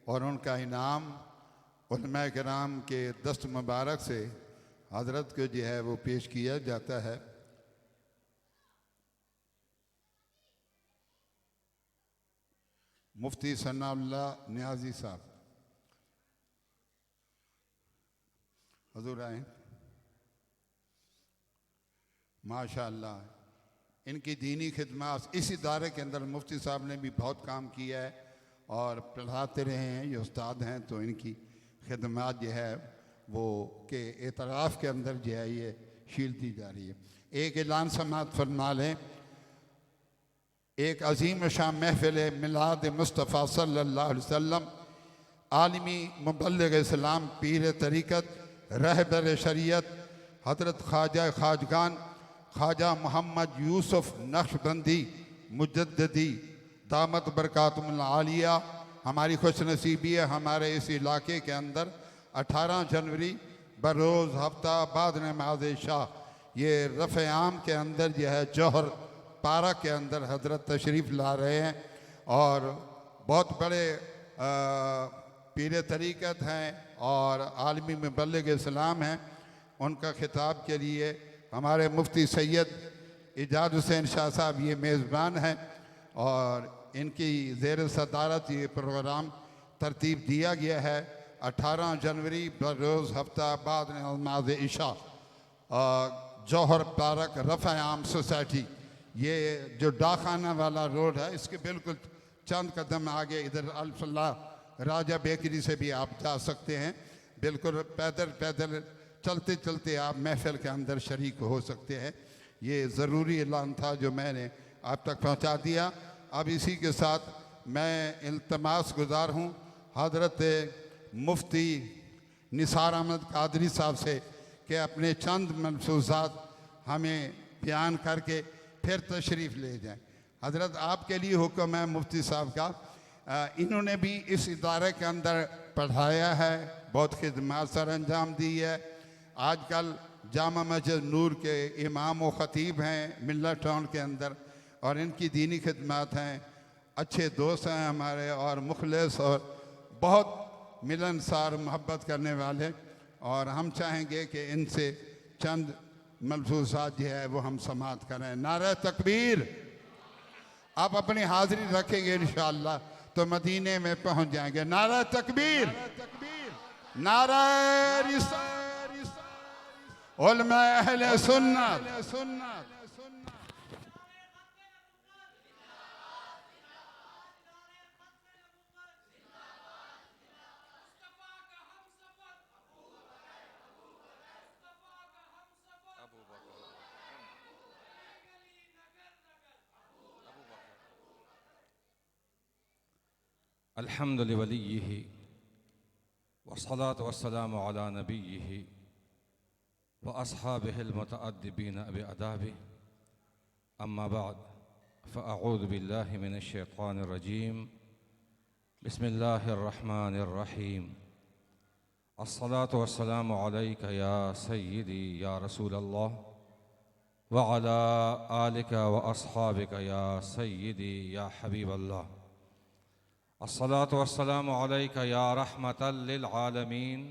और उनका इनाम उलमा किराम के दस्त मुबारक से हज़रत को जो है वो पेश किया जाता है। मुफ्ती सनाउल्लाह नियाज़ी साहब हुज़ूर आए। माशाअल्लाह, इनकी दीनी खिदमत इस इदारे के अंदर मुफ्ती साहब ने भी बहुत काम किया है और पढ़ाते रहे हैं, ये उस्ताद हैं, तो इनकी खिदमत जो है वो के एतराफ़ के अंदर जो है ये शीलती जा रही है। एक ऐलान समात फरमा लें। एक अजीम शान महफिल मिलाद मुस्तफ़ा सल्लल्लाहु अलैहि वसल्लम आलमी मुबल्लिग़ इस्लाम पीर तरीक़त रहबर शरीयत हज़रत ख्वाजा खाजगान ख्वाजा मोहम्मद यूसुफ नक्शबंदी मुजद्दिदी दामत बरकातुहुल आलिया, हमारी खुश नसीबी है हमारे इस इलाके के अंदर 18 जनवरी बरोज़ हफ्ता बाद नमाज शाह ये रफ़े आम के अंदर जो है जौहर पारा के अंदर हज़रत तशरीफ़ ला रहे हैं और बहुत बड़े पीर तरीक़त हैं और आलमी मुबल्लिग़ इस्लाम हैं। उनका खिताब के लिए हमारे मुफ्ती सैयद इजाज़ हुसैन शाह साहब ये मेज़बान हैं और इनकी ज़ेर सदारत ये प्रोग्राम तरतीब दिया गया है। 18 जनवरी बरोज़ हफ्ता बाद नमाज इशा जौहर पार्क रफ़ा आम सोसाइटी, ये जो डाखाना वाला रोड है इसके बिल्कुल चंद कदम आगे इधर अल्फल्ला राजा बेकरी से भी आप जा सकते हैं। बिल्कुल पैदल चलते चलते आप महफिल के अंदर शरीक हो सकते हैं। ये ज़रूरी ऐलान था जो मैंने आप तक पहुंचा दिया। अब इसी के साथ मैं इल्तमास गुजार हूँ हज़रत मुफ्ती निसार अहमद कादरी साहब से कि अपने चंद मलसूज़ात हमें बयान करके फिर तशरीफ़ ले जाएं। हज़रत आपके लिए हुक्म है मुफ्ती साहब का, इन्होंने भी इस इदारे के अंदर पढ़ाया है, बहुत खिदमत सर अंजाम दी है। आजकल जामा मस्जिद नूर के इमाम व ख़तीब हैं मिल्लत टाउन के अंदर और इनकी दीनी खिदमत हैं। अच्छे दोस्त हैं हमारे और मुखलिस और बहुत मिलनसार मोहब्बत करने वाले, और हम चाहेंगे कि इनसे चंद मलफूज़ात जो है वो हम समात करें। नारा तकबीर। आप अपनी हाज़िरी रखेंगे इंशाअल्लाह तो मदीने में पहुंच जाएंगे। नारा तकबीर, नारा रिसालत, उलमा अहले सुन्नत। अल्हम्दुलिल्लाहि वलिय्यिही वस्सलातु वस्सलामु अला नबिय्यिही व अस्हाबिहिल मुतअद्दिबीन बिअदाबिही अम्मा बाद फ़अऊज़ु बिल्लाहि मिनश शैतानिर रजीम बिस्मिल्लाहिर रहमानिर रहीम अस्सलातु वस्सलामु अलैका या सय्यिदी या रसूलल्लाह व अला आलिका व अस्हाबिका या सय्यिदी या हबीबल्लाह अस्सलातु वस्सलामु अलैका या रहमतल लिल आलमीन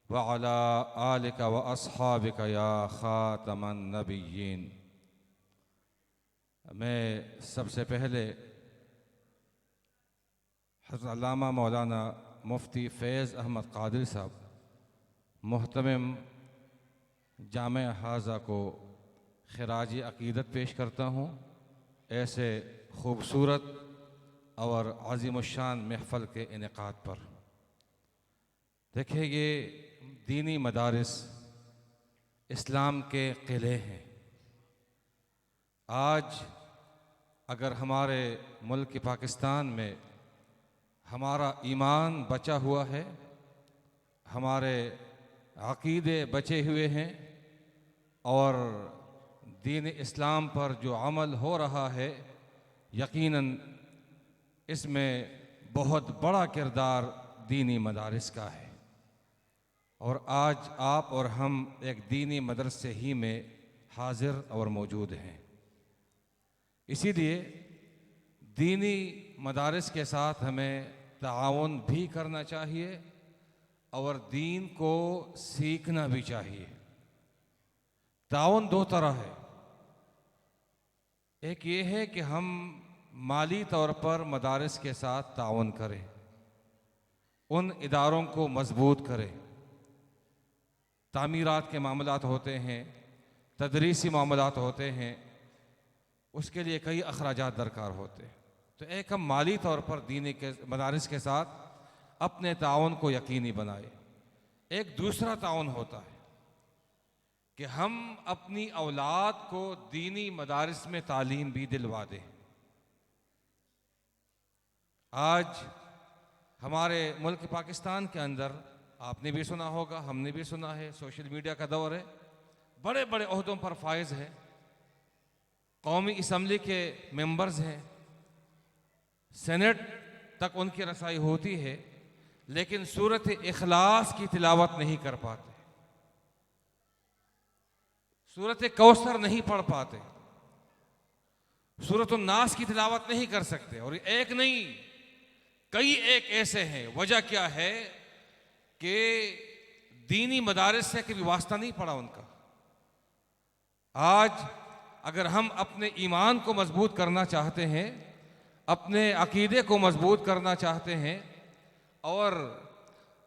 व अला आलिका व अस्हाबिका या खातमन नबिय्यीन। मैं सबसे पहले हज़रत अल्लामा मौलाना मुफ्ती फैज़ अहमद कादरी साहब मुहतमिम जामे हाज़ा को खिराजी अक़ीदत पेश करता हूँ। ऐसे ख़ूबसूरत और अज़ीमुश्शान महफ़ल के इनेक़ाद पर। देखिए, ये दीनी मदारिस इस्लाम के क़िले हैं। आज अगर हमारे मुल्क पाकिस्तान में हमारा ईमान बचा हुआ है, हमारे अक़ीदे बचे हुए हैं और दीन इस्लाम पर जो अमल हो रहा है, यकीनन इसमें बहुत बड़ा किरदार दीनी मदारिस का है। और आज आप और हम एक दीनी मदरसे ही में हाज़िर और मौजूद हैं। इसीलिए दीनी मदारिस के साथ हमें ताउन भी करना चाहिए और दीन को सीखना भी चाहिए। ताउन दो तरह है। एक ये है कि हम माली तौर पर मदारिस के साथ ताउन करें, उन इदारों को मजबूत करें। तामीरात के मामलात होते हैं, तदरीसी मामलात होते हैं, उसके लिए कई अखराजात दरकार होते हैं। तो एक हम माली तौर पर दीनी के मदारिस के साथ अपने ताउन को यकीनी बनाए। एक दूसरा ताउन होता है कि हम अपनी औलाद को दीनी मदारिस में तालीम भी दिलवा दें। आज हमारे मुल्क पाकिस्तान के अंदर आपने भी सुना होगा, हमने भी सुना है, सोशल मीडिया का दौर है, बड़े बड़े ओहदों पर फायज हैं, कौमी असम्बली के मेंबर्स हैं, सेनेट तक उनकी रसाई होती है, लेकिन सूरत इखलास की तिलावत नहीं कर पाते, सूरत कौसर नहीं पढ़ पाते, सूरत नास की तिलावत नहीं कर सकते। और एक नहीं, कई एक ऐसे हैं। वजह क्या है कि दीनी मदारिस से कभी वास्ता नहीं पड़ा उनका। आज अगर हम अपने ईमान को मजबूत करना चाहते हैं, अपने अकीदे को मजबूत करना चाहते हैं और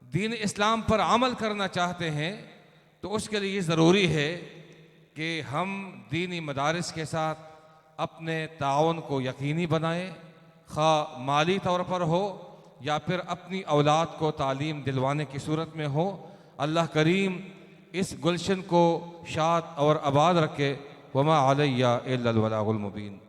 दीन इस्लाम पर अमल करना चाहते हैं, तो उसके लिए ज़रूरी है कि हम दीनी मदारिस के साथ अपने ताउन को यकीनी बनाएं, खा माली तौर पर हो या फिर अपनी औलाद को तालीम दिलवाने की सूरत में हो। अल्लाह करीम इस गुलशन को शाद और आबाद रखे। वमा अलैया इल्लल बलागुल मुबीन।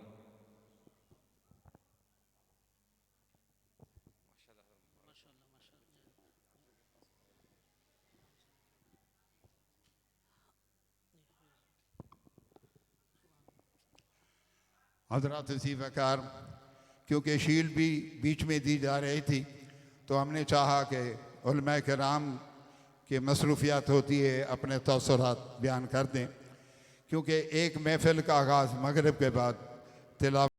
हजरत वकार, क्योंकि शील्ड भी बीच में दी जा रही थी, तो हमने चाहा कि उलमा किराम की मसरूफियात होती है, अपने तअस्सुरात बयान कर दें, क्योंकि एक महफिल का आगाज़ मगरिब के बाद तिलावत